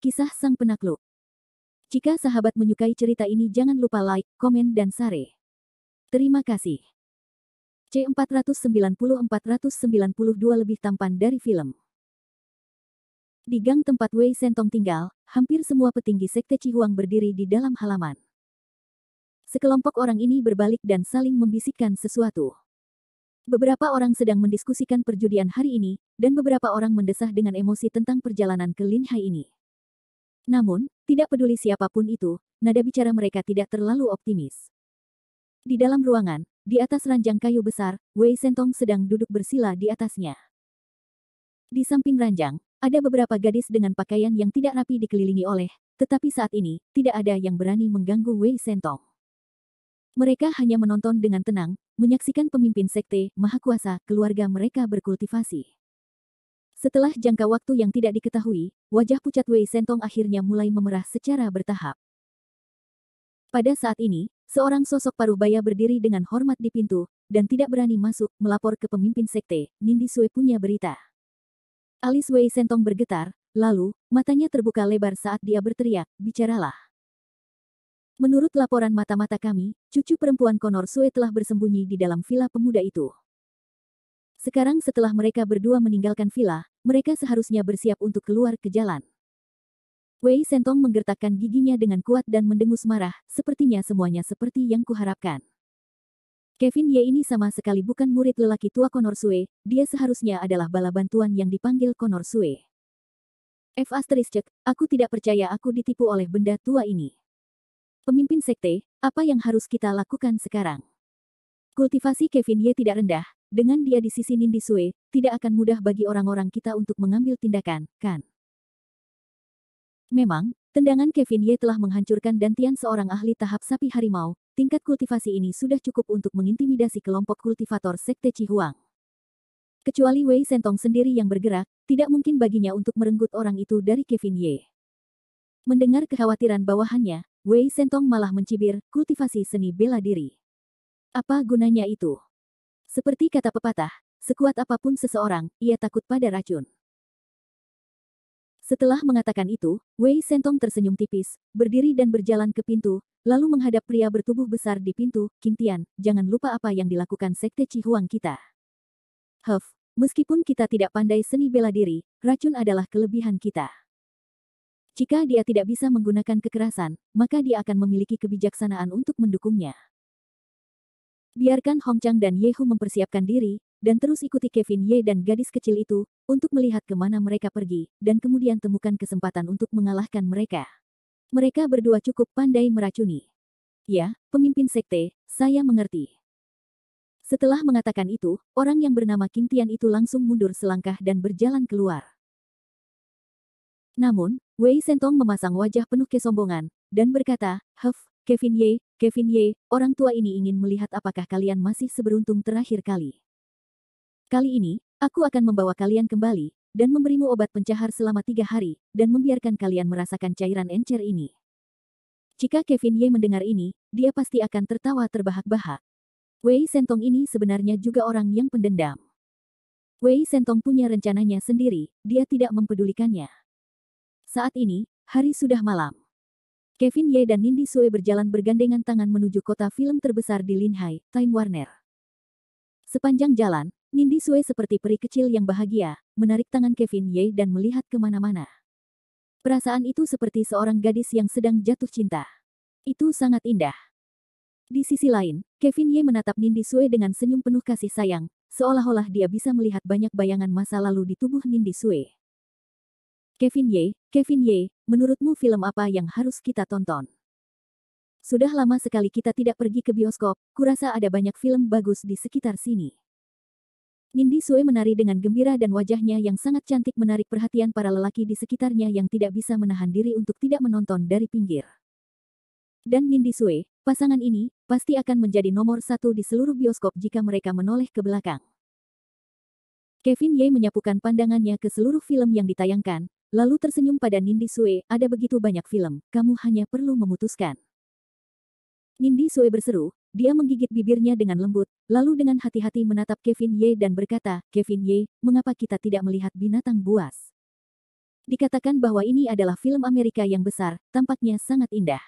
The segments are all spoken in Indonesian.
Kisah Sang Penakluk. Jika sahabat menyukai cerita ini jangan lupa like, komen dan share. Terima kasih. C490-492 lebih tampan dari film. Di gang tempat Wei Sentong tinggal, hampir semua petinggi sekte Cihuang berdiri di dalam halaman. Sekelompok orang ini berbalik dan saling membisikkan sesuatu. Beberapa orang sedang mendiskusikan perjudian hari ini, dan beberapa orang mendesah dengan emosi tentang perjalanan ke Linhai ini. Namun, tidak peduli siapapun itu, nada bicara mereka tidak terlalu optimis. Di dalam ruangan, di atas ranjang kayu besar, Wei Sentong sedang duduk bersila di atasnya. Di samping ranjang, ada beberapa gadis dengan pakaian yang tidak rapi dikelilingi oleh, tetapi saat ini, tidak ada yang berani mengganggu Wei Sentong. Mereka hanya menonton dengan tenang, menyaksikan pemimpin sekte, maha kuasa, keluarga mereka berkultivasi. Setelah jangka waktu yang tidak diketahui, wajah pucat Wei Sentong akhirnya mulai memerah secara bertahap. Pada saat ini, seorang sosok paruh baya berdiri dengan hormat di pintu, dan tidak berani masuk, melapor ke pemimpin sekte, Nindi Sue punya berita. Alis Wei Sentong bergetar, lalu, matanya terbuka lebar saat dia berteriak, bicaralah. Menurut laporan mata-mata kami, cucu perempuan Konor Sue telah bersembunyi di dalam villa pemuda itu. Sekarang setelah mereka berdua meninggalkan villa, mereka seharusnya bersiap untuk keluar ke jalan. Wei Sentong menggertakkan giginya dengan kuat dan mendengus marah, sepertinya semuanya seperti yang kuharapkan. Kevin Ye ini sama sekali bukan murid lelaki tua Konor Sue, dia seharusnya adalah bala bantuan yang dipanggil Konor Sue. Aku tidak percaya aku ditipu oleh benda tua ini. Pemimpin sekte, apa yang harus kita lakukan sekarang? Kultivasi Kevin Ye tidak rendah, dengan dia di sisi Nindi Sue, tidak akan mudah bagi orang-orang kita untuk mengambil tindakan, kan? Memang, tendangan Kevin Ye telah menghancurkan dantian seorang ahli tahap sapi harimau, tingkat kultivasi ini sudah cukup untuk mengintimidasi kelompok kultivator sekte Cihuang. Kecuali Wei Sentong sendiri yang bergerak, tidak mungkin baginya untuk merenggut orang itu dari Kevin Ye. Mendengar kekhawatiran bawahannya, Wei Sentong malah mencibir, kultivasi seni bela diri. Apa gunanya itu? Seperti kata pepatah, sekuat apapun seseorang, ia takut pada racun. Setelah mengatakan itu, Wei Sentong tersenyum tipis, berdiri dan berjalan ke pintu, lalu menghadap pria bertubuh besar di pintu, King Tian, jangan lupa apa yang dilakukan sekte Cihuang kita. Meskipun kita tidak pandai seni bela diri, racun adalah kelebihan kita. Jika dia tidak bisa menggunakan kekerasan, maka dia akan memiliki kebijaksanaan untuk mendukungnya. Biarkan Hong Chang dan Ye Hu mempersiapkan diri, dan terus ikuti Kevin Ye dan gadis kecil itu, untuk melihat kemana mereka pergi, dan kemudian temukan kesempatan untuk mengalahkan mereka. Mereka berdua cukup pandai meracuni. Ya, pemimpin sekte, saya mengerti. Setelah mengatakan itu, orang yang bernama King Tian itu langsung mundur selangkah dan berjalan keluar. Namun, Wei Sentong memasang wajah penuh kesombongan, dan berkata, Kevin Ye, orang tua ini ingin melihat apakah kalian masih seberuntung terakhir kali. Kali ini, aku akan membawa kalian kembali, dan memberimu obat pencahar selama 3 hari, dan membiarkan kalian merasakan cairan encer ini. Jika Kevin Ye mendengar ini, dia pasti akan tertawa terbahak-bahak. Wei Sentong ini sebenarnya juga orang yang pendendam. Wei Sentong punya rencananya sendiri, dia tidak mempedulikannya. Saat ini, hari sudah malam. Kevin Ye dan Nindi Sue berjalan bergandengan tangan menuju kota film terbesar di Linhai, Time Warner. Sepanjang jalan, Nindi Sue seperti peri kecil yang bahagia, menarik tangan Kevin Ye dan melihat kemana-mana. Perasaan itu seperti seorang gadis yang sedang jatuh cinta. Itu sangat indah. Di sisi lain, Kevin Ye menatap Nindi Sue dengan senyum penuh kasih sayang, seolah-olah dia bisa melihat banyak bayangan masa lalu di tubuh Nindi Sue. Kevin Ye, menurutmu film apa yang harus kita tonton? Sudah lama sekali kita tidak pergi ke bioskop, kurasa ada banyak film bagus di sekitar sini. Nindi Sue menari dengan gembira dan wajahnya yang sangat cantik menarik perhatian para lelaki di sekitarnya yang tidak bisa menahan diri untuk tidak menonton dari pinggir. Dan Nindi Sue, pasangan ini, pasti akan menjadi nomor 1 di seluruh bioskop jika mereka menoleh ke belakang. Kevin Ye menyapukan pandangannya ke seluruh film yang ditayangkan, lalu tersenyum pada Nindi Sue, ada begitu banyak film, kamu hanya perlu memutuskan. Nindi Sue berseru, dia menggigit bibirnya dengan lembut, lalu dengan hati-hati menatap Kevin Ye dan berkata, Kevin Ye, mengapa kita tidak melihat binatang buas? Dikatakan bahwa ini adalah film Amerika yang besar, tampaknya sangat indah.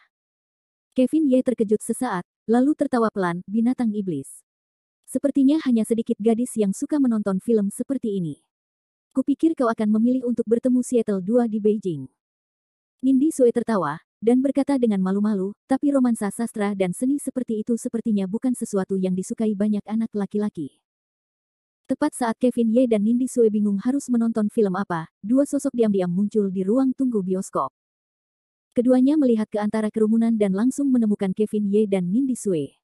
Kevin Ye terkejut sesaat, lalu tertawa pelan, binatang iblis. Sepertinya hanya sedikit gadis yang suka menonton film seperti ini. Kupikir kau akan memilih untuk bertemu Seattle 2 di Beijing. Nindi Sue tertawa, dan berkata dengan malu-malu, tapi romansa sastra dan seni seperti itu sepertinya bukan sesuatu yang disukai banyak anak laki-laki. Tepat saat Kevin Ye dan Nindi Sue bingung harus menonton film apa, dua sosok diam-diam muncul di ruang tunggu bioskop. Keduanya melihat ke antara kerumunan dan langsung menemukan Kevin Ye dan Nindi Sue.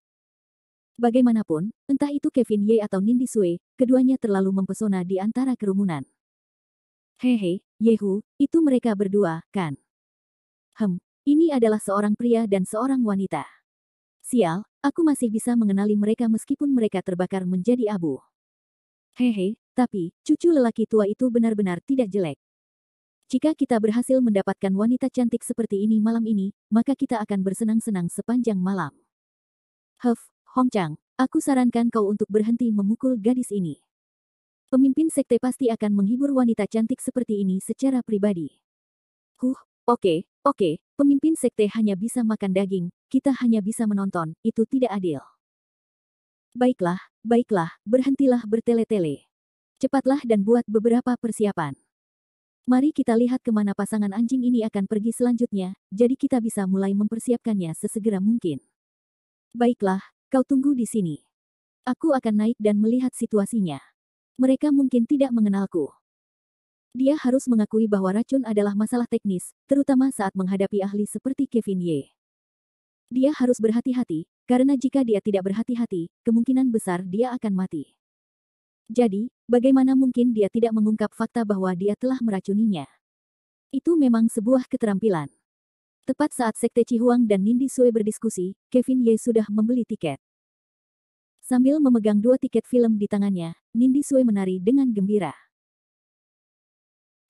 Bagaimanapun, entah itu Kevin Ye atau Nindi Sue, keduanya terlalu mempesona di antara kerumunan. Hehe, Yehu, itu mereka berdua, kan? Ini adalah seorang pria dan seorang wanita. Sial, aku masih bisa mengenali mereka meskipun mereka terbakar menjadi abu. Hehe, tapi, cucu lelaki tua itu benar-benar tidak jelek. Jika kita berhasil mendapatkan wanita cantik seperti ini malam ini, maka kita akan bersenang-senang sepanjang malam. Hong Chang, aku sarankan kau untuk berhenti memukul gadis ini. Pemimpin sekte pasti akan menghibur wanita cantik seperti ini secara pribadi. Oke, pemimpin sekte hanya bisa makan daging, kita hanya bisa menonton, itu tidak adil. Baiklah, berhentilah bertele-tele. Cepatlah dan buat beberapa persiapan. Mari kita lihat kemana pasangan anjing ini akan pergi selanjutnya, jadi kita bisa mulai mempersiapkannya sesegera mungkin. Baiklah, kau tunggu di sini. Aku akan naik dan melihat situasinya. Mereka mungkin tidak mengenalku. Dia harus mengakui bahwa racun adalah masalah teknis, terutama saat menghadapi ahli seperti Kevin Ye. Dia harus berhati-hati, karena jika dia tidak berhati-hati, kemungkinan besar dia akan mati. Jadi, bagaimana mungkin dia tidak mengungkap fakta bahwa dia telah meracuninya? Itu memang sebuah keterampilan. Tepat saat Sekte Cihuang dan Nindi Sue berdiskusi, Kevin Ye sudah membeli tiket. Sambil memegang 2 tiket film di tangannya, Nindi Sue menari dengan gembira.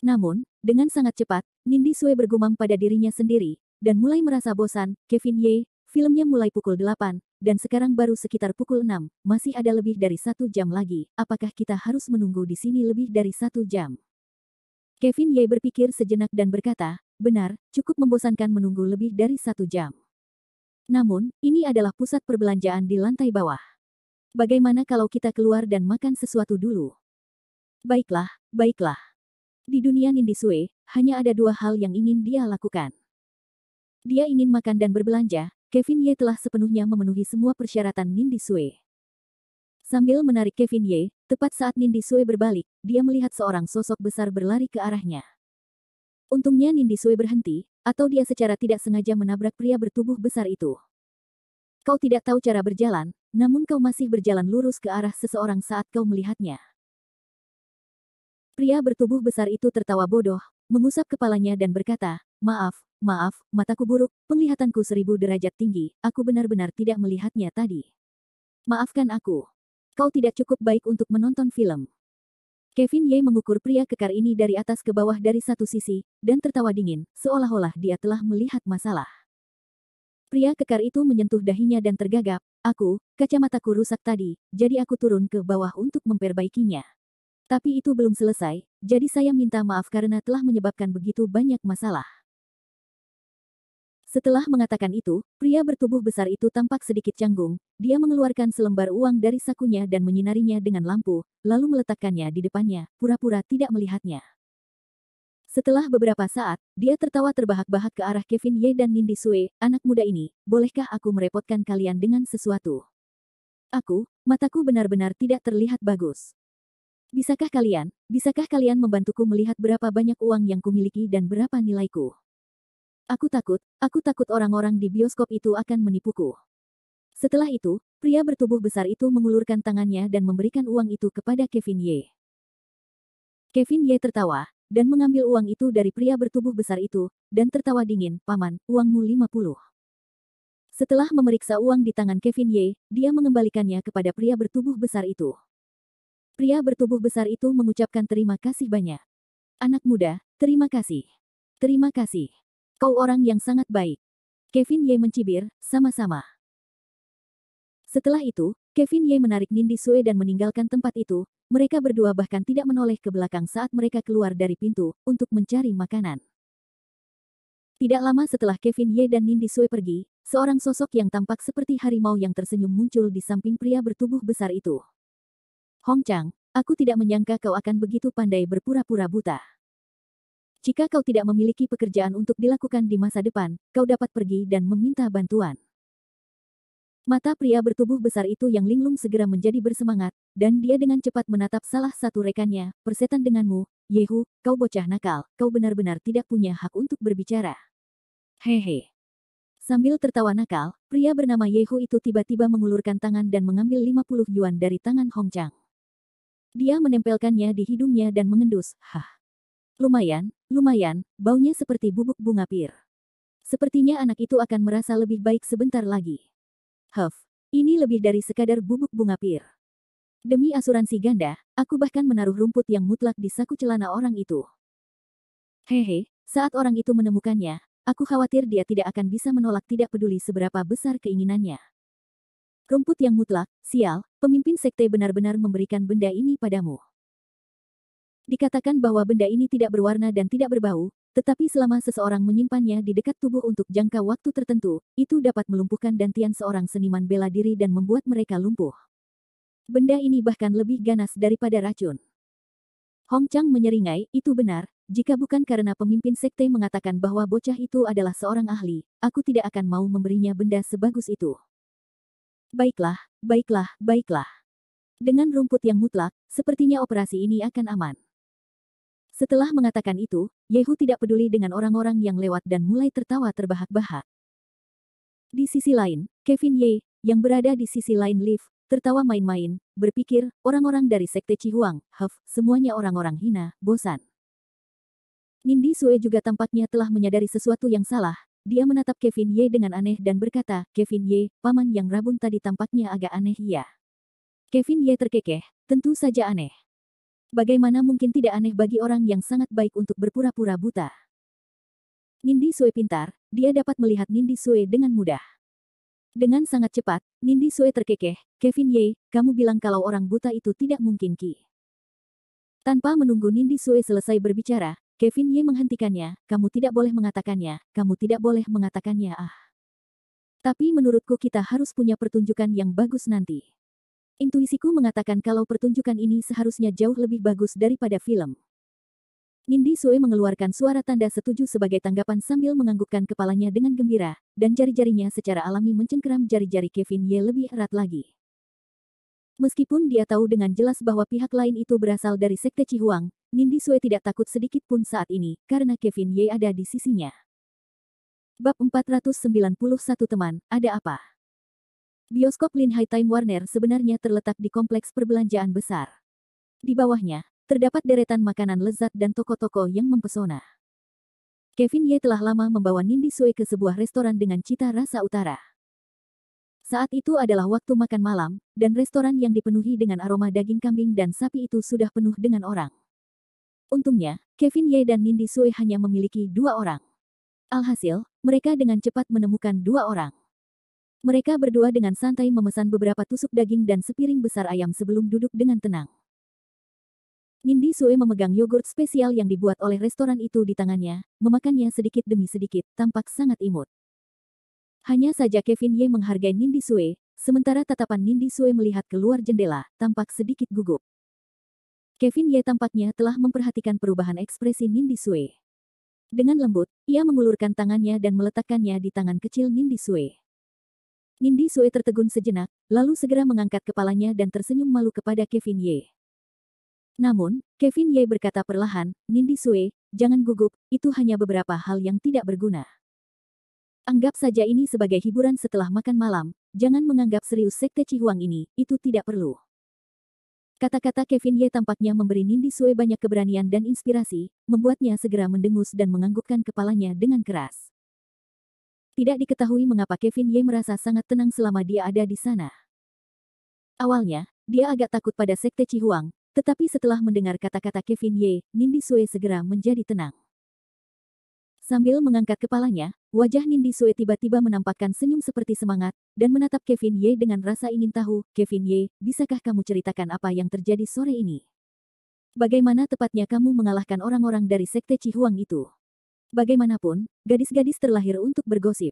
Namun, dengan sangat cepat, Nindi Sue bergumam pada dirinya sendiri, dan mulai merasa bosan. Kevin Ye, filmnya mulai pukul 8, dan sekarang baru sekitar pukul 6, masih ada lebih dari 1 jam lagi, apakah kita harus menunggu di sini lebih dari 1 jam? Kevin Ye berpikir sejenak dan berkata, benar, cukup membosankan menunggu lebih dari 1 jam. Namun, ini adalah pusat perbelanjaan di lantai bawah. Bagaimana kalau kita keluar dan makan sesuatu dulu? Baiklah. Di dunia Nindi Sue, hanya ada 2 hal yang ingin dia lakukan. Dia ingin makan dan berbelanja. Kevin Ye telah sepenuhnya memenuhi semua persyaratan Nindi Sue. Sambil menarik Kevin Ye, tepat saat Nindi Sue berbalik, dia melihat seorang sosok besar berlari ke arahnya. Untungnya Nindi Sue berhenti, atau dia secara tidak sengaja menabrak pria bertubuh besar itu. Kau tidak tahu cara berjalan, namun kau masih berjalan lurus ke arah seseorang saat kau melihatnya. Pria bertubuh besar itu tertawa bodoh, mengusap kepalanya dan berkata, maaf, mataku buruk, penglihatanku 1000 derajat tinggi, aku benar-benar tidak melihatnya tadi. Maafkan aku. Kau tidak cukup baik untuk menonton film. Kevin Ye mengukur pria kekar ini dari atas ke bawah dari satu sisi, dan tertawa dingin, seolah-olah dia telah melihat masalah. Pria kekar itu menyentuh dahinya dan tergagap, kacamataku rusak tadi, jadi aku turun ke bawah untuk memperbaikinya. Tapi itu belum selesai, jadi saya minta maaf karena telah menyebabkan begitu banyak masalah. Setelah mengatakan itu, pria bertubuh besar itu tampak sedikit canggung, dia mengeluarkan selembar uang dari sakunya dan menyinarinya dengan lampu, lalu meletakkannya di depannya, pura-pura tidak melihatnya. Setelah beberapa saat, dia tertawa terbahak-bahak ke arah Kevin Ye dan Nindi Sue, anak muda ini, bolehkah aku merepotkan kalian dengan sesuatu? Mataku benar-benar tidak terlihat bagus. Bisakah kalian membantuku melihat berapa banyak uang yang kumiliki dan berapa nilaiku? Aku takut orang-orang di bioskop itu akan menipuku. Setelah itu, pria bertubuh besar itu mengulurkan tangannya dan memberikan uang itu kepada Kevin Ye. Kevin Ye tertawa, dan mengambil uang itu dari pria bertubuh besar itu, dan tertawa dingin, paman, uangmu 50. Setelah memeriksa uang di tangan Kevin Ye, dia mengembalikannya kepada pria bertubuh besar itu. Pria bertubuh besar itu mengucapkan terima kasih banyak. Anak muda, terima kasih. Terima kasih. Kau orang yang sangat baik. Kevin Ye mencibir, sama-sama. Setelah itu, Kevin Ye menarik Nindi Sue dan meninggalkan tempat itu. Mereka berdua bahkan tidak menoleh ke belakang saat mereka keluar dari pintu untuk mencari makanan. Tidak lama setelah Kevin Ye dan Nindi Sue pergi, seorang sosok yang tampak seperti harimau yang tersenyum muncul di samping pria bertubuh besar itu. Hong Chang, aku tidak menyangka kau akan begitu pandai berpura-pura buta. Jika kau tidak memiliki pekerjaan untuk dilakukan di masa depan, kau dapat pergi dan meminta bantuan. Mata pria bertubuh besar itu yang linglung segera menjadi bersemangat, dan dia dengan cepat menatap salah satu rekannya, persetan denganmu, Yehu, kau bocah nakal, kau benar-benar tidak punya hak untuk berbicara. Hehe. Sambil tertawa nakal, pria bernama Yehu itu tiba-tiba mengulurkan tangan dan mengambil 50 yuan dari tangan Hong Chang. Dia menempelkannya di hidungnya dan mengendus, hah. Lumayan, baunya seperti bubuk bunga pir. Sepertinya anak itu akan merasa lebih baik sebentar lagi. Ini lebih dari sekadar bubuk bunga pir. Demi asuransi ganda, aku bahkan menaruh rumput yang mutlak di saku celana orang itu. Hehe, saat orang itu menemukannya, aku khawatir dia tidak akan bisa menolak tidak peduli seberapa besar keinginannya. Rumput yang mutlak, sial, pemimpin sekte benar-benar memberikan benda ini padamu. Dikatakan bahwa benda ini tidak berwarna dan tidak berbau, tetapi selama seseorang menyimpannya di dekat tubuh untuk jangka waktu tertentu, itu dapat melumpuhkan dantian seorang seniman bela diri dan membuat mereka lumpuh. Benda ini bahkan lebih ganas daripada racun. Hong Chang menyeringai, itu benar, jika bukan karena pemimpin sekte mengatakan bahwa bocah itu adalah seorang ahli, aku tidak akan mau memberinya benda sebagus itu. Baiklah. Dengan rumput yang mutlak, sepertinya operasi ini akan aman. Setelah mengatakan itu, Yehu tidak peduli dengan orang-orang yang lewat dan mulai tertawa terbahak-bahak. Di sisi lain, Kevin Ye, yang berada di sisi lain lift, tertawa main-main, berpikir, orang-orang dari sekte Chihuang, semuanya orang-orang hina, bosan. Nindi Sue juga tampaknya telah menyadari sesuatu yang salah. Dia menatap Kevin Ye dengan aneh dan berkata, Kevin Ye, paman yang rabun tadi tampaknya agak aneh ya. Kevin Ye terkekeh, tentu saja aneh. Bagaimana mungkin tidak aneh bagi orang yang sangat baik untuk berpura-pura buta. Nindi Sue pintar, dia dapat melihat Nindi Sue dengan mudah. Dengan sangat cepat, Nindi Sue terkekeh, Kevin Ye, kamu bilang kalau orang buta itu tidak mungkin Ki. Tanpa menunggu Nindi Sue selesai berbicara, Kevin Ye menghentikannya, kamu tidak boleh mengatakannya Tapi menurutku kita harus punya pertunjukan yang bagus nanti. Intuisiku mengatakan kalau pertunjukan ini seharusnya jauh lebih bagus daripada film. Nindi Sue mengeluarkan suara tanda setuju sebagai tanggapan sambil menganggukkan kepalanya dengan gembira, dan jari-jarinya secara alami mencengkeram jari-jari Kevin Ye lebih erat lagi. Meskipun dia tahu dengan jelas bahwa pihak lain itu berasal dari sekte Chihuang, Nindi Sue tidak takut sedikit pun saat ini, karena Kevin Ye ada di sisinya. Bab 491 teman, ada apa? Bioskop Linhai Time Warner sebenarnya terletak di kompleks perbelanjaan besar. Di bawahnya, terdapat deretan makanan lezat dan toko-toko yang mempesona. Kevin Ye telah lama membawa Nindi Sue ke sebuah restoran dengan cita rasa utara. Saat itu adalah waktu makan malam, dan restoran yang dipenuhi dengan aroma daging kambing dan sapi itu sudah penuh dengan orang. Untungnya, Kevin Ye dan Nindi Sue hanya memiliki 2 orang. Alhasil, mereka dengan cepat menemukan 2 orang. Mereka berdua dengan santai memesan beberapa tusuk daging dan sepiring besar ayam sebelum duduk dengan tenang. Nindi Sue memegang yogurt spesial yang dibuat oleh restoran itu di tangannya, memakannya sedikit demi sedikit, tampak sangat imut. Hanya saja Kevin Ye menghargai Nindi Sue, sementara tatapan Nindi Sue melihat keluar jendela, tampak sedikit gugup. Kevin Ye tampaknya telah memperhatikan perubahan ekspresi Nindi Sue. Dengan lembut, ia mengulurkan tangannya dan meletakkannya di tangan kecil Nindi Sue. Nindi Sue tertegun sejenak, lalu segera mengangkat kepalanya dan tersenyum malu kepada Kevin Ye. Namun, Kevin Ye berkata perlahan, Nindi Sue, jangan gugup, itu hanya beberapa hal yang tidak berguna. Anggap saja ini sebagai hiburan setelah makan malam, jangan menganggap serius sekte Chihuang ini, itu tidak perlu. Kata-kata Kevin Ye tampaknya memberi Nindi Sue banyak keberanian dan inspirasi, membuatnya segera mendengus dan menganggukkan kepalanya dengan keras. Tidak diketahui mengapa Kevin Ye merasa sangat tenang selama dia ada di sana. Awalnya, dia agak takut pada sekte Chihuang, tetapi setelah mendengar kata-kata Kevin Ye, Nindi Sue segera menjadi tenang. Sambil mengangkat kepalanya, wajah Nindi Sue tiba-tiba menampakkan senyum seperti semangat, dan menatap Kevin Ye dengan rasa ingin tahu. Kevin Ye, bisakah kamu ceritakan apa yang terjadi sore ini? Bagaimana tepatnya kamu mengalahkan orang-orang dari Sekte Cihuang itu? Bagaimanapun, gadis-gadis terlahir untuk bergosip.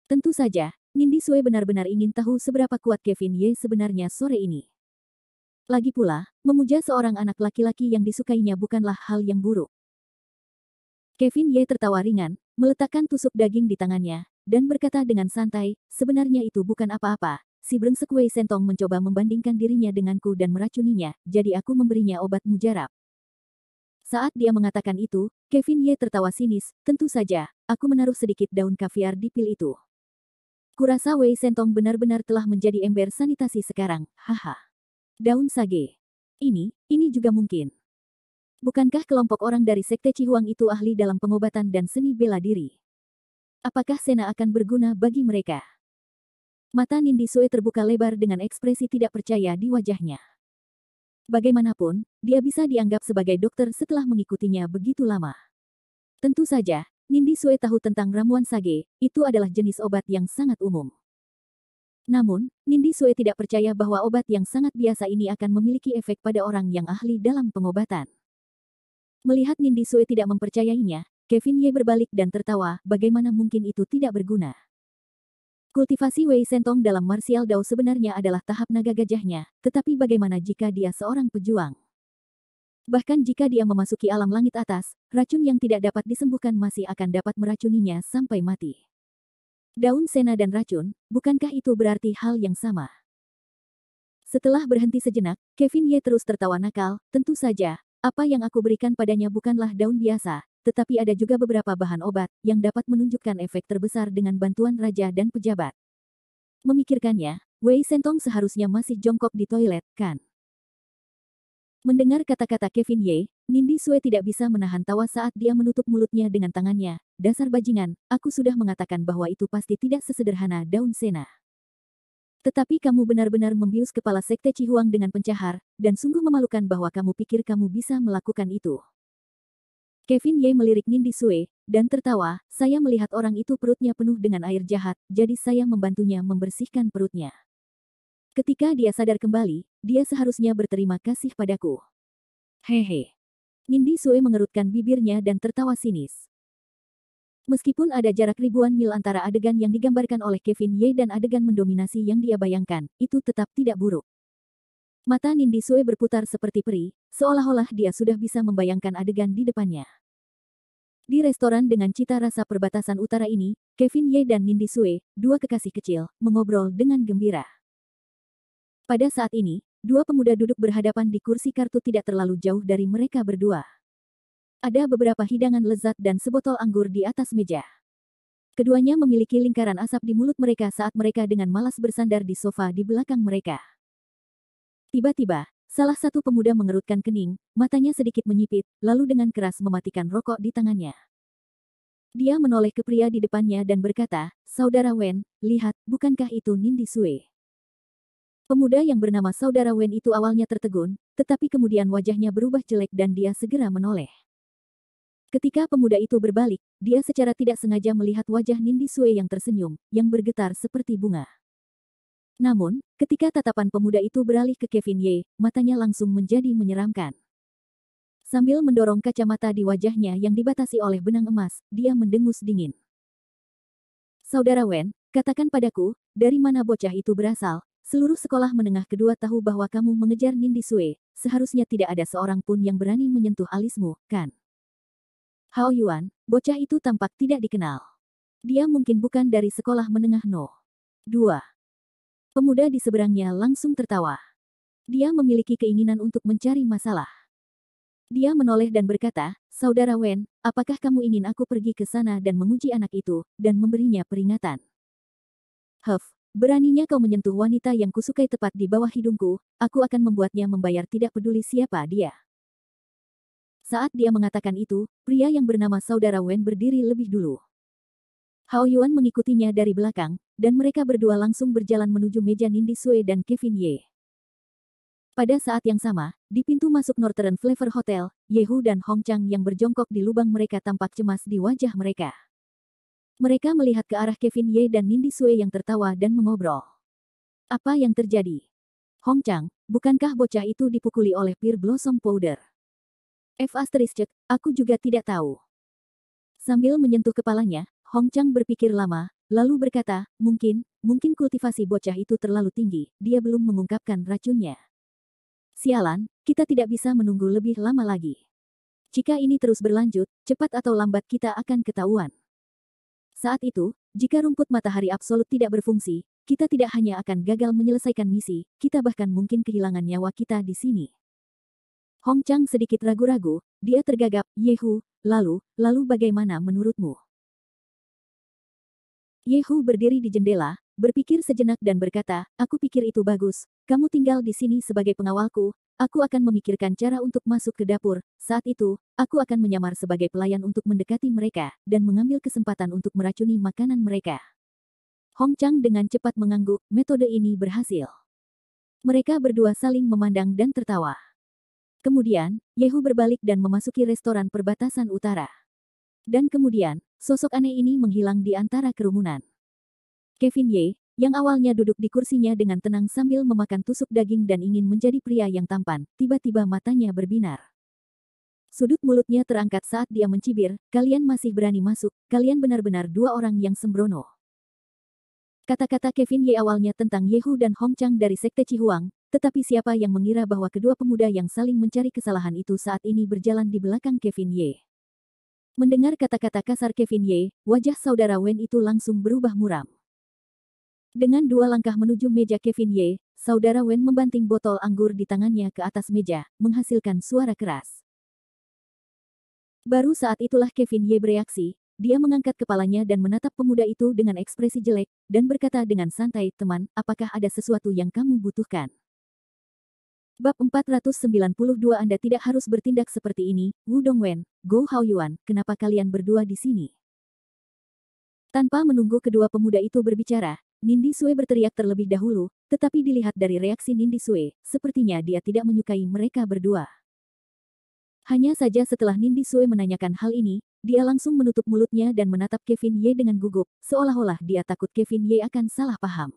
Tentu saja, Nindi Sue benar-benar ingin tahu seberapa kuat Kevin Ye sebenarnya sore ini. Lagi pula, memuja seorang anak laki-laki yang disukainya bukanlah hal yang buruk. Kevin Ye tertawa ringan, meletakkan tusuk daging di tangannya, dan berkata dengan santai, sebenarnya itu bukan apa-apa. Si brengsek Wei Sentong mencoba membandingkan dirinya denganku dan meracuninya, jadi aku memberinya obat mujarab. Saat dia mengatakan itu, Kevin Ye tertawa sinis, tentu saja, aku menaruh sedikit daun kaviar di pil itu. Kurasa Wei Sentong benar-benar telah menjadi ember sanitasi sekarang, haha. Daun sage. Ini juga mungkin. Bukankah kelompok orang dari Sekte Cihuang itu ahli dalam pengobatan dan seni bela diri? Apakah Sena akan berguna bagi mereka? Mata Nindi Sue terbuka lebar dengan ekspresi tidak percaya di wajahnya. Bagaimanapun, dia bisa dianggap sebagai dokter setelah mengikutinya begitu lama. Tentu saja, Nindi Sue tahu tentang ramuan sage, itu adalah jenis obat yang sangat umum. Namun, Nindi Sue tidak percaya bahwa obat yang sangat biasa ini akan memiliki efek pada orang yang ahli dalam pengobatan. Melihat Nindi Sue tidak mempercayainya, Kevin Ye berbalik dan tertawa, bagaimana mungkin itu tidak berguna. Kultivasi Wei Sentong dalam martial Dao sebenarnya adalah tahap naga gajahnya, tetapi bagaimana jika dia seorang pejuang? Bahkan jika dia memasuki alam langit atas, racun yang tidak dapat disembuhkan masih akan dapat meracuninya sampai mati. Daun sena dan racun, bukankah itu berarti hal yang sama? Setelah berhenti sejenak, Kevin Ye terus tertawa nakal, tentu saja. Apa yang aku berikan padanya bukanlah daun biasa, tetapi ada juga beberapa bahan obat yang dapat menunjukkan efek terbesar dengan bantuan raja dan pejabat. Memikirkannya, Wei Sentong seharusnya masih jongkok di toilet, kan? Mendengar kata-kata Kevin Ye, Nindi Sue tidak bisa menahan tawa saat dia menutup mulutnya dengan tangannya. Dasar bajingan, aku sudah mengatakan bahwa itu pasti tidak sesederhana daun sena. Tetapi kamu benar-benar membius kepala Sekte Cihuang dengan pencahar, dan sungguh memalukan bahwa kamu pikir kamu bisa melakukan itu. Kevin Ye melirik Nindi Sue, dan tertawa, saya melihat orang itu perutnya penuh dengan air jahat, jadi saya membantunya membersihkan perutnya. Ketika dia sadar kembali, dia seharusnya berterima kasih padaku. Hehe. Nindi Sue mengerutkan bibirnya dan tertawa sinis. Meskipun ada jarak ribuan mil antara adegan yang digambarkan oleh Kevin Ye dan adegan mendominasi yang dia bayangkan, itu tetap tidak buruk. Mata Nindi Sue berputar seperti peri, seolah-olah dia sudah bisa membayangkan adegan di depannya. Di restoran dengan cita rasa perbatasan utara ini, Kevin Ye dan Nindi Sue, dua kekasih kecil, mengobrol dengan gembira. Pada saat ini, dua pemuda duduk berhadapan di kursi kartu tidak terlalu jauh dari mereka berdua. Ada beberapa hidangan lezat dan sebotol anggur di atas meja. Keduanya memiliki lingkaran asap di mulut mereka saat mereka dengan malas bersandar di sofa di belakang mereka. Tiba-tiba, salah satu pemuda mengerutkan kening, matanya sedikit menyipit, lalu dengan keras mematikan rokok di tangannya. Dia menoleh ke pria di depannya dan berkata, Saudara Wen, lihat, bukankah itu Nindi Sue? Pemuda yang bernama Saudara Wen itu awalnya tertegun, tetapi kemudian wajahnya berubah jelek dan dia segera menoleh. Ketika pemuda itu berbalik, dia secara tidak sengaja melihat wajah Nindi Sue yang tersenyum, yang bergetar seperti bunga. Namun, ketika tatapan pemuda itu beralih ke Kevin Ye, matanya langsung menjadi menyeramkan. Sambil mendorong kacamata di wajahnya yang dibatasi oleh benang emas, dia mendengus dingin. Saudara Wen, katakan padaku, dari mana bocah itu berasal? Seluruh sekolah menengah kedua tahu bahwa kamu mengejar Nindi Sue, seharusnya tidak ada seorang pun yang berani menyentuh alismu, kan? Hao Yuan, bocah itu tampak tidak dikenal. Dia mungkin bukan dari sekolah menengah No. 2. Pemuda di seberangnya langsung tertawa. Dia memiliki keinginan untuk mencari masalah. Dia menoleh dan berkata, Saudara Wen, apakah kamu ingin aku pergi ke sana dan menguji anak itu, dan memberinya peringatan? Beraninya kau menyentuh wanita yang kusukai tepat di bawah hidungku, aku akan membuatnya membayar tidak peduli siapa dia. Saat dia mengatakan itu, pria yang bernama Saudara Wen berdiri lebih dulu. Hao Yuan mengikutinya dari belakang, dan mereka berdua langsung berjalan menuju meja Nindi Sue dan Kevin Ye. Pada saat yang sama, di pintu masuk Northern Flavor Hotel, Yehu dan Hong Chang yang berjongkok di lubang mereka tampak cemas di wajah mereka. Mereka melihat ke arah Kevin Ye dan Nindi Sue yang tertawa dan mengobrol. Apa yang terjadi? Hong Chang, bukankah bocah itu dipukuli oleh Pear Blossom Powder? Aku juga tidak tahu. Sambil menyentuh kepalanya, Hong Chang berpikir lama, lalu berkata, mungkin kultivasi bocah itu terlalu tinggi, dia belum mengungkapkan racunnya. Sialan, kita tidak bisa menunggu lebih lama lagi. Jika ini terus berlanjut, cepat atau lambat kita akan ketahuan. Saat itu, jika rumput matahari absolut tidak berfungsi, kita tidak hanya akan gagal menyelesaikan misi, kita bahkan mungkin kehilangan nyawa kita di sini. Hong Chang sedikit ragu-ragu, dia tergagap, Yehu, lalu bagaimana menurutmu? Yehu berdiri di jendela, berpikir sejenak dan berkata, aku pikir itu bagus, kamu tinggal di sini sebagai pengawalku, aku akan memikirkan cara untuk masuk ke dapur, saat itu, aku akan menyamar sebagai pelayan untuk mendekati mereka, dan mengambil kesempatan untuk meracuni makanan mereka. Hong Chang dengan cepat mengangguk, metode ini berhasil. Mereka berdua saling memandang dan tertawa. Kemudian, Yehu berbalik dan memasuki restoran perbatasan utara. Dan kemudian, sosok aneh ini menghilang di antara kerumunan. Kevin Ye, yang awalnya duduk di kursinya dengan tenang sambil memakan tusuk daging dan ingin menjadi pria yang tampan, tiba-tiba matanya berbinar. Sudut mulutnya terangkat saat dia mencibir, kalian masih berani masuk, kalian benar-benar dua orang yang sembrono. Kata-kata Kevin Ye awalnya tentang Yehu dan Hong Chang dari Sekte Chihuang, tetapi siapa yang mengira bahwa kedua pemuda yang saling mencari kesalahan itu saat ini berjalan di belakang Kevin Ye. Mendengar kata-kata kasar Kevin Ye, wajah saudara Wen itu langsung berubah muram. Dengan dua langkah menuju meja Kevin Ye, saudara Wen membanting botol anggur di tangannya ke atas meja, menghasilkan suara keras. Baru saat itulah Kevin Ye bereaksi, dia mengangkat kepalanya dan menatap pemuda itu dengan ekspresi jelek, dan berkata dengan santai, teman, apakah ada sesuatu yang kamu butuhkan? Bab 492 Anda tidak harus bertindak seperti ini, Wu Dongwen, Go Haoyuan, kenapa kalian berdua di sini? Tanpa menunggu kedua pemuda itu berbicara, Nindi Sue berteriak terlebih dahulu, tetapi dilihat dari reaksi Nindi Sue, sepertinya dia tidak menyukai mereka berdua. Hanya saja setelah Nindi Sue menanyakan hal ini, dia langsung menutup mulutnya dan menatap Kevin Ye dengan gugup, seolah-olah dia takut Kevin Ye akan salah paham.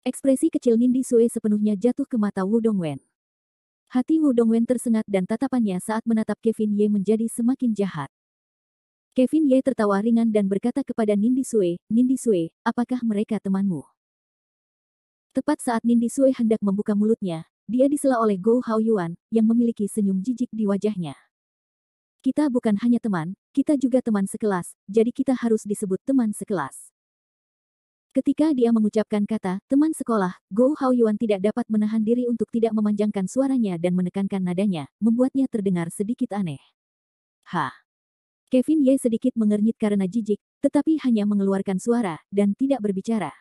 Ekspresi kecil Nindi Sue sepenuhnya jatuh ke mata Wu Dongwen. Hati Wu Dongwen tersengat dan tatapannya saat menatap Kevin Ye menjadi semakin jahat. Kevin Ye tertawa ringan dan berkata kepada Nindi Sue, apakah mereka temanmu? Tepat saat Nindi Sue hendak membuka mulutnya, dia disela oleh Go Haoyuan, yang memiliki senyum jijik di wajahnya. Kita bukan hanya teman, kita juga teman sekelas, jadi kita harus disebut teman sekelas. Ketika dia mengucapkan kata teman sekolah, Go Haoyuan tidak dapat menahan diri untuk tidak memanjangkan suaranya dan menekankan nadanya, membuatnya terdengar sedikit aneh. Kevin Ye sedikit mengernyit karena jijik, tetapi hanya mengeluarkan suara, dan tidak berbicara.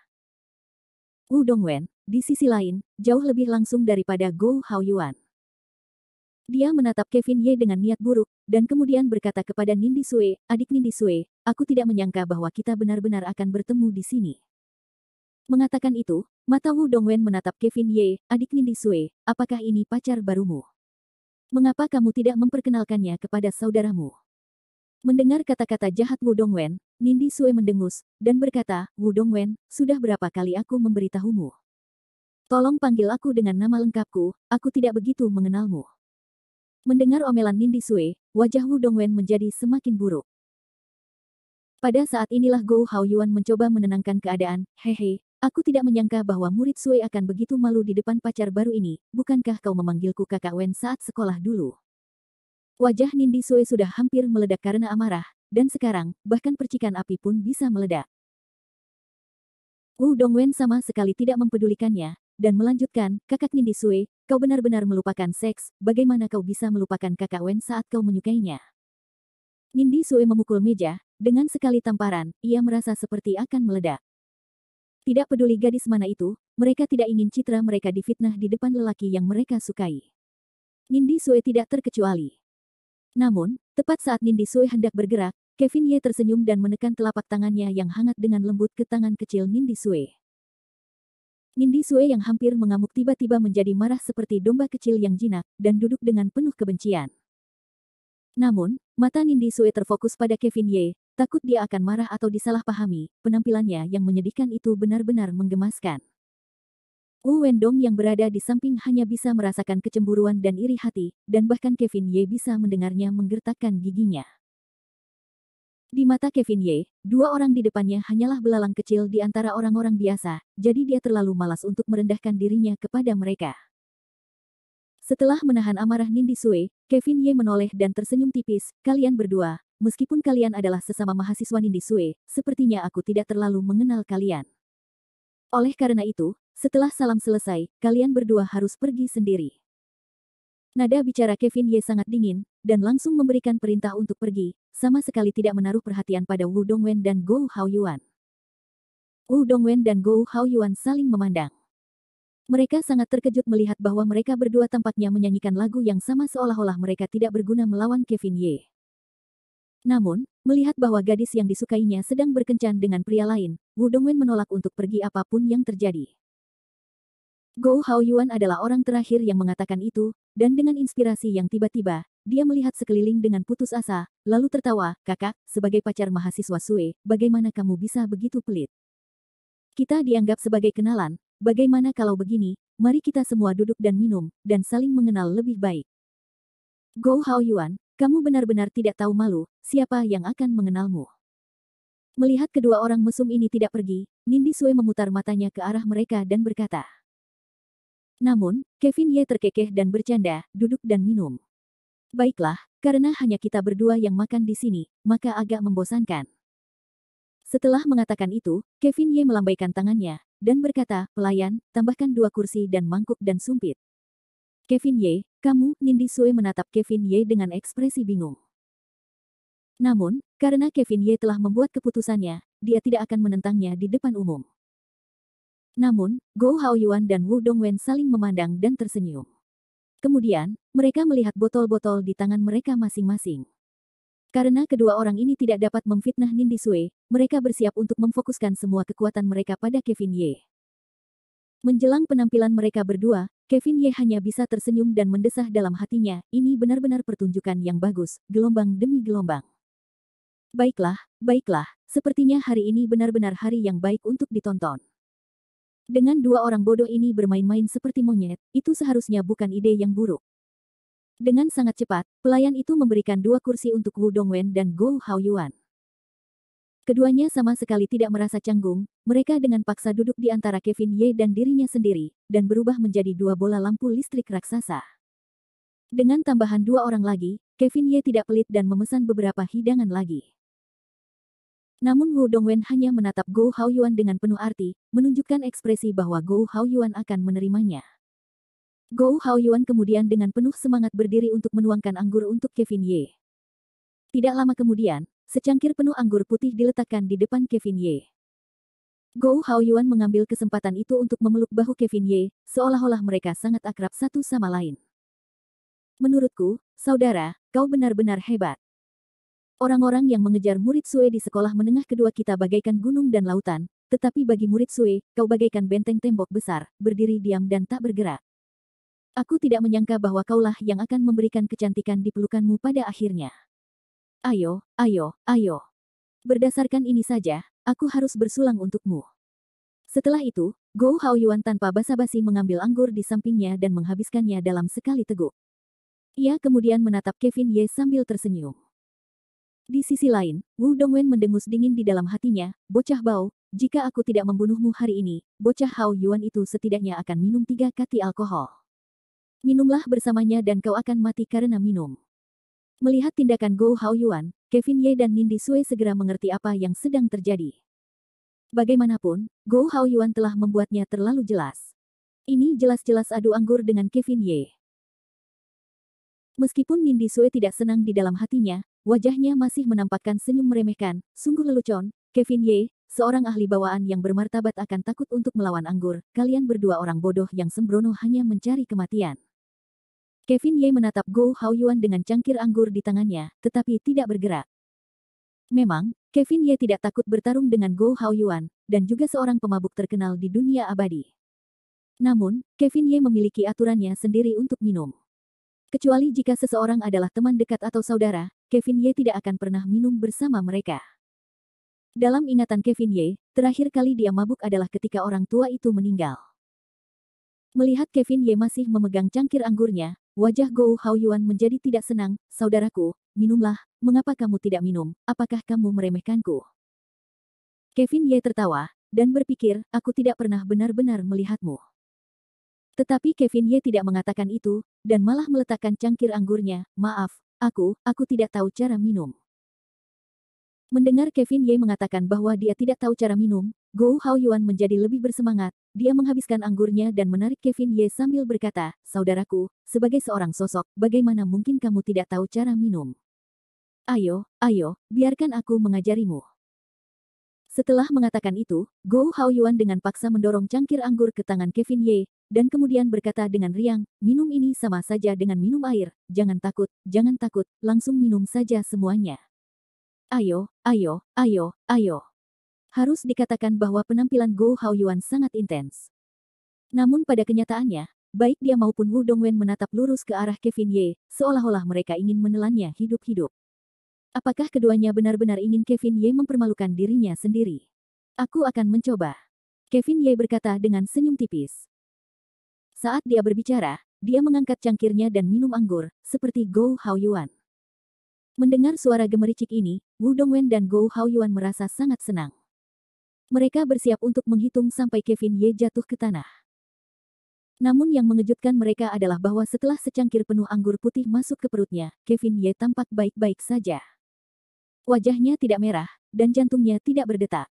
Wu Dongwen, di sisi lain, jauh lebih langsung daripada Go Haoyuan. Dia menatap Kevin Ye dengan niat buruk, dan kemudian berkata kepada Nindi Sue, adik Nindi Sue, aku tidak menyangka bahwa kita benar-benar akan bertemu di sini. Mengatakan itu, mata Wu Dongwen menatap Kevin Ye, adik Nindi Sue, apakah ini pacar barumu? Mengapa kamu tidak memperkenalkannya kepada saudaramu? Mendengar kata-kata jahat Wu Dongwen, Nindi Sue mendengus, dan berkata, Wu Dongwen, sudah berapa kali aku memberitahumu? Tolong panggil aku dengan nama lengkapku, aku tidak begitu mengenalmu. Mendengar omelan Nindi Sue, wajah Wu Dongwen menjadi semakin buruk. Pada saat inilah Go Haoyuan mencoba menenangkan keadaan, hehe, aku tidak menyangka bahwa murid Sue akan begitu malu di depan pacar baru ini, bukankah kau memanggilku kakak Wen saat sekolah dulu? Wajah Nindi Sue sudah hampir meledak karena amarah, dan sekarang, bahkan percikan api pun bisa meledak. Wu Dongwen sama sekali tidak mempedulikannya, dan melanjutkan, kakak Nindi Sue, kau benar-benar melupakan seks, bagaimana kau bisa melupakan kakak Wen saat kau menyukainya? Nindi Sue memukul meja, dengan sekali tamparan, ia merasa seperti akan meledak. Tidak peduli gadis mana itu, mereka tidak ingin citra mereka difitnah di depan lelaki yang mereka sukai. Nindi Sue tidak terkecuali. Namun, tepat saat Nindi Sue hendak bergerak, Kevin Ye tersenyum dan menekan telapak tangannya yang hangat dengan lembut ke tangan kecil Nindi Sue. Nindi Sue yang hampir mengamuk tiba-tiba menjadi marah seperti domba kecil yang jinak, dan duduk dengan penuh kebencian. Namun, mata Nindi Sue terfokus pada Kevin Ye, takut dia akan marah atau disalahpahami. Penampilannya yang menyedihkan itu benar-benar menggemaskan. Wu Wendong yang berada di samping hanya bisa merasakan kecemburuan dan iri hati, dan bahkan Kevin Ye bisa mendengarnya menggertakkan giginya. Di mata Kevin Ye, dua orang di depannya hanyalah belalang kecil di antara orang-orang biasa, jadi dia terlalu malas untuk merendahkan dirinya kepada mereka. Setelah menahan amarah Nindi Sue, Kevin Ye menoleh dan tersenyum tipis. Kalian berdua, meskipun kalian adalah sesama mahasiswa Nindi Sue, sepertinya aku tidak terlalu mengenal kalian. Oleh karena itu, setelah salam selesai, kalian berdua harus pergi sendiri. Nada bicara Kevin Ye sangat dingin, dan langsung memberikan perintah untuk pergi, sama sekali tidak menaruh perhatian pada Wu Dongwen dan Gou Haoyuan. Wu Dongwen dan Gou Haoyuan saling memandang. Mereka sangat terkejut melihat bahwa mereka berdua tampaknya menyanyikan lagu yang sama seolah-olah mereka tidak berguna melawan Kevin Ye. Namun, melihat bahwa gadis yang disukainya sedang berkencan dengan pria lain, Wu Dongwen menolak untuk pergi apapun yang terjadi. Gou Haoyuan adalah orang terakhir yang mengatakan itu, dan dengan inspirasi yang tiba-tiba, dia melihat sekeliling dengan putus asa, lalu tertawa, kakak, sebagai pacar mahasiswa Sue, bagaimana kamu bisa begitu pelit? Kita dianggap sebagai kenalan, bagaimana kalau begini, mari kita semua duduk dan minum, dan saling mengenal lebih baik. Gou Haoyuan, kamu benar-benar tidak tahu malu, siapa yang akan mengenalmu? Melihat kedua orang mesum ini tidak pergi, Nindi Sue memutar matanya ke arah mereka dan berkata. Namun, Kevin Ye terkekeh dan bercanda, duduk dan minum. Baiklah, karena hanya kita berdua yang makan di sini, maka agak membosankan. Setelah mengatakan itu, Kevin Ye melambaikan tangannya, dan berkata, pelayan, tambahkan 2 kursi dan mangkuk dan sumpit. Kevin Ye, kamu, Nindi Sue menatap Kevin Ye dengan ekspresi bingung. Namun, karena Kevin Ye telah membuat keputusannya, dia tidak akan menentangnya di depan umum. Namun, Gou Haoyuan dan Wu Dongwen saling memandang dan tersenyum. Kemudian, mereka melihat botol-botol di tangan mereka masing-masing. Karena kedua orang ini tidak dapat memfitnah Nindi Sue, mereka bersiap untuk memfokuskan semua kekuatan mereka pada Kevin Ye. Menjelang penampilan mereka berdua, Kevin Ye hanya bisa tersenyum dan mendesah dalam hatinya, ini benar-benar pertunjukan yang bagus, gelombang demi gelombang. Baiklah, baiklah, sepertinya hari ini benar-benar hari yang baik untuk ditonton. Dengan dua orang bodoh ini bermain-main seperti monyet, itu seharusnya bukan ide yang buruk. Dengan sangat cepat, pelayan itu memberikan 2 kursi untuk Wu Dongwen dan Gou Haoyuan. Keduanya sama sekali tidak merasa canggung, mereka dengan paksa duduk di antara Kevin Ye dan dirinya sendiri, dan berubah menjadi 2 bola lampu listrik raksasa. Dengan tambahan 2 orang lagi, Kevin Ye tidak pelit dan memesan beberapa hidangan lagi. Namun Wu Dongwen hanya menatap Gou Haoyuan dengan penuh arti, menunjukkan ekspresi bahwa Gou Haoyuan akan menerimanya. Gou Haoyuan kemudian dengan penuh semangat berdiri untuk menuangkan anggur untuk Kevin Ye. Tidak lama kemudian, secangkir penuh anggur putih diletakkan di depan Kevin Ye. Gou Haoyuan mengambil kesempatan itu untuk memeluk bahu Kevin Ye, seolah-olah mereka sangat akrab satu sama lain. Menurutku, saudara, kau benar-benar hebat. Orang-orang yang mengejar murid Sue di sekolah menengah kedua kita bagaikan gunung dan lautan, tetapi bagi murid Sue, kau bagaikan benteng tembok besar, berdiri diam dan tak bergerak. Aku tidak menyangka bahwa kaulah yang akan memberikan kecantikan di pelukanmu pada akhirnya. Ayo, ayo, ayo. Berdasarkan ini saja, aku harus bersulang untukmu. Setelah itu, Gou Haoyuan tanpa basa-basi mengambil anggur di sampingnya dan menghabiskannya dalam sekali teguk. Ia kemudian menatap Kevin Ye sambil tersenyum. Di sisi lain, Wu Dongwen mendengus dingin di dalam hatinya, bocah bau, jika aku tidak membunuhmu hari ini, bocah Haoyuan itu setidaknya akan minum 3 kati alkohol. Minumlah bersamanya dan kau akan mati karena minum. Melihat tindakan Gou Haoyuan, Kevin Ye dan Nindi Sue segera mengerti apa yang sedang terjadi. Bagaimanapun, Gou Haoyuan telah membuatnya terlalu jelas. Ini jelas-jelas adu anggur dengan Kevin Ye. Meskipun Nindi Sue tidak senang di dalam hatinya, wajahnya masih menampakkan senyum meremehkan, sungguh lelucon, Kevin Ye, seorang ahli bawaan yang bermartabat akan takut untuk melawan anggur, kalian berdua orang bodoh yang sembrono hanya mencari kematian. Kevin Ye menatap Gou Haoyuan dengan cangkir anggur di tangannya, tetapi tidak bergerak. Memang, Kevin Ye tidak takut bertarung dengan Gou Haoyuan, dan juga seorang pemabuk terkenal di dunia abadi. Namun, Kevin Ye memiliki aturannya sendiri untuk minum. Kecuali jika seseorang adalah teman dekat atau saudara, Kevin Ye tidak akan pernah minum bersama mereka. Dalam ingatan Kevin Ye, terakhir kali dia mabuk adalah ketika orang tua itu meninggal. Melihat Kevin Ye masih memegang cangkir anggurnya, wajah Gou Haoyuan menjadi tidak senang. Saudaraku, minumlah, mengapa kamu tidak minum, apakah kamu meremehkanku? Kevin Ye tertawa, dan berpikir, aku tidak pernah benar-benar melihatmu. Tetapi Kevin Ye tidak mengatakan itu, dan malah meletakkan cangkir anggurnya. Maaf, aku tidak tahu cara minum. Mendengar Kevin Ye mengatakan bahwa dia tidak tahu cara minum, Gou Haoyuan menjadi lebih bersemangat. Dia menghabiskan anggurnya dan menarik Kevin Ye sambil berkata, saudaraku, sebagai seorang sosok, bagaimana mungkin kamu tidak tahu cara minum? Ayo, biarkan aku mengajarimu. Setelah mengatakan itu, Gou Haoyuan dengan paksa mendorong cangkir anggur ke tangan Kevin Ye, dan kemudian berkata dengan riang, minum ini sama saja dengan minum air, jangan takut, langsung minum saja semuanya. Ayo. Harus dikatakan bahwa penampilan Gou Haoyuan sangat intens. Namun pada kenyataannya, baik dia maupun Wu Dongwen menatap lurus ke arah Kevin Ye, seolah-olah mereka ingin menelannya hidup-hidup. Apakah keduanya benar-benar ingin Kevin Ye mempermalukan dirinya sendiri? Aku akan mencoba. Kevin Ye berkata dengan senyum tipis. Saat dia berbicara, dia mengangkat cangkirnya dan minum anggur, seperti Gou Haoyuan. Mendengar suara gemericik ini, Wu Dongwen dan Gou Haoyuan merasa sangat senang. Mereka bersiap untuk menghitung sampai Kevin Ye jatuh ke tanah. Namun yang mengejutkan mereka adalah bahwa setelah secangkir penuh anggur putih masuk ke perutnya, Kevin Ye tampak baik-baik saja. Wajahnya tidak merah, dan jantungnya tidak berdetak.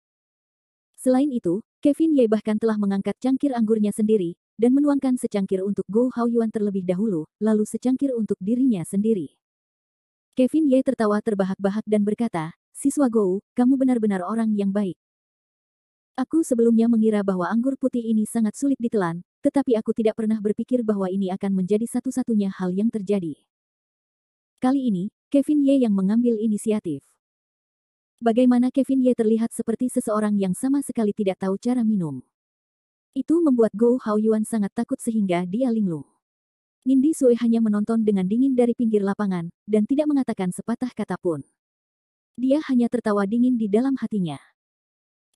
Selain itu, Kevin Ye bahkan telah mengangkat cangkir anggurnya sendiri, dan menuangkan secangkir untuk Gou Haoyuan terlebih dahulu, lalu secangkir untuk dirinya sendiri. Kevin Ye tertawa terbahak-bahak dan berkata, siswa Gou, kamu benar-benar orang yang baik. Aku sebelumnya mengira bahwa anggur putih ini sangat sulit ditelan, tetapi aku tidak pernah berpikir bahwa ini akan menjadi satu-satunya hal yang terjadi. Kali ini, Kevin Ye yang mengambil inisiatif. Bagaimana Kevin Ye terlihat seperti seseorang yang sama sekali tidak tahu cara minum. Itu membuat Gou Haoyuan sangat takut sehingga dia linglung. Nindi Sui hanya menonton dengan dingin dari pinggir lapangan, dan tidak mengatakan sepatah kata pun. Dia hanya tertawa dingin di dalam hatinya.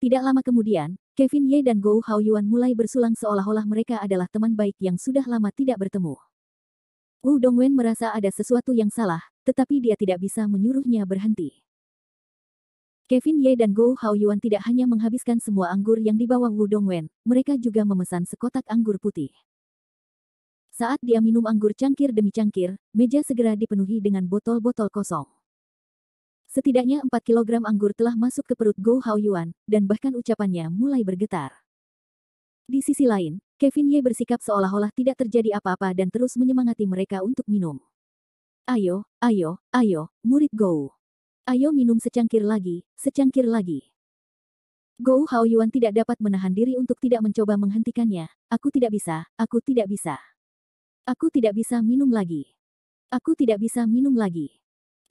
Tidak lama kemudian, Kevin Ye dan Gou Haoyuan mulai bersulang seolah-olah mereka adalah teman baik yang sudah lama tidak bertemu. Wu Dongwen merasa ada sesuatu yang salah, tetapi dia tidak bisa menyuruhnya berhenti. Kevin Ye dan Gou Haoyuan tidak hanya menghabiskan semua anggur yang dibawa Wu Dongwen, mereka juga memesan sekotak anggur putih. Saat dia minum anggur cangkir demi cangkir, meja segera dipenuhi dengan botol-botol kosong. Setidaknya 4 kilogram anggur telah masuk ke perut Gou Haoyuan, dan bahkan ucapannya mulai bergetar. Di sisi lain, Kevin Ye bersikap seolah-olah tidak terjadi apa-apa dan terus menyemangati mereka untuk minum. Ayo, murid Gou. Ayo minum secangkir lagi, secangkir lagi. Gou Haoyuan tidak dapat menahan diri untuk tidak mencoba menghentikannya. Aku tidak bisa. Aku tidak bisa minum lagi. Aku tidak bisa minum lagi.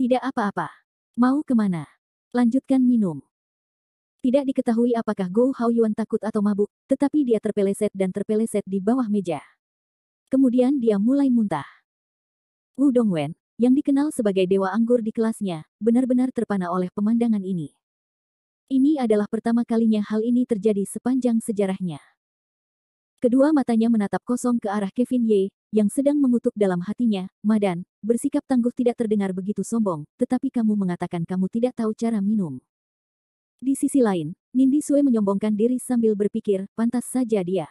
Tidak apa-apa. Mau kemana? Lanjutkan minum. Tidak diketahui apakah Gou Haoyuan takut atau mabuk, tetapi dia terpeleset di bawah meja. Kemudian dia mulai muntah. Wu Dongwen, yang dikenal sebagai dewa anggur di kelasnya, benar-benar terpana oleh pemandangan ini. Ini adalah pertama kalinya hal ini terjadi sepanjang sejarahnya. Kedua matanya menatap kosong ke arah Kevin Ye, yang sedang mengutuk dalam hatinya, Madan, bersikap tangguh tidak terdengar begitu sombong, tetapi kamu mengatakan kamu tidak tahu cara minum. Di sisi lain, Nindi Sui menyombongkan diri sambil berpikir, pantas saja dia